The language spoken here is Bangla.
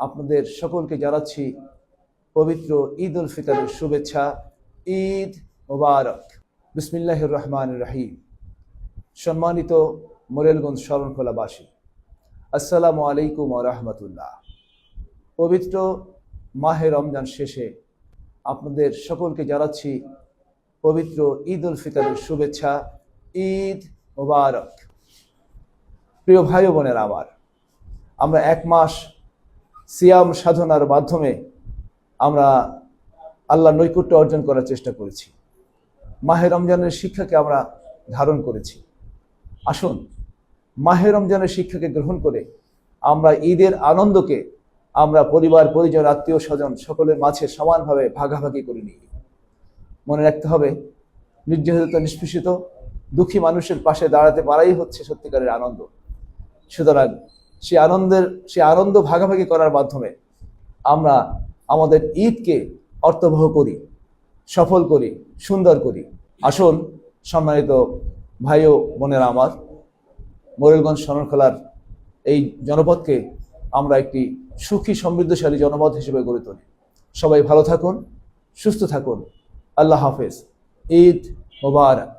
আপনাদের সকলকে জানাচ্ছি পবিত্র ঈদ উল ফিতরের শুভেচ্ছা। ঈদ মোবারক। বিসমিল্লাহির রহমানির রহিম। সম্মানিত মোরেলগঞ্জ শরণখোলাবাসী, আসসালামু আলাইকুম ওয়া রাহমাতুল্লাহ। পবিত্র মাহে রমজান শেষে আপনাদের সকলকে জানাচ্ছি পবিত্র ঈদ উল ফিতরের শুভেচ্ছা। ঈদ মোবারক। প্রিয় ভাই ও বোনেরা আমার, আমরা এক মাস সিয়াম সাধনার মাধ্যমে আমরা আল্লাহর নৈকট্য অর্জন করার চেষ্টা করেছি। মাহে রমজানের শিক্ষাকে আমরা ধারণ করেছি। আসুন মাহে রমজানের শিক্ষাকে গ্রহণ করে আমরা ঈদের আনন্দকে আমরা পরিবার পরিজন আত্মীয় স্বজন সকলের মাঝে সমানভাবে ভাগাভাগি করে নিই। মনে রাখতে হবে, নির্যাতিত নিষ্পেষিত দুঃখী মানুষের পাশে দাঁড়াতে পারাই হচ্ছে সত্যিকারের আনন্দ। সুতরাং সেই আনন্দ ভাগাভাগি করার মাধ্যমে আমরা আমাদের ঈদকে অর্থবহ করি, সফল করি, সুন্দর করি। আসুন সম্মানিত ভাই ও বোনেরা আমার, মোরেলগঞ্জ শরণখোলার এই জনপদকে আমরা একটি সুখী সমৃদ্ধশালী জনপদ হিসেবে গড়ে তুলি। সবাই ভালো থাকুন, সুস্থ থাকুন। আল্লাহ হাফেজ। ঈদ মোবারক।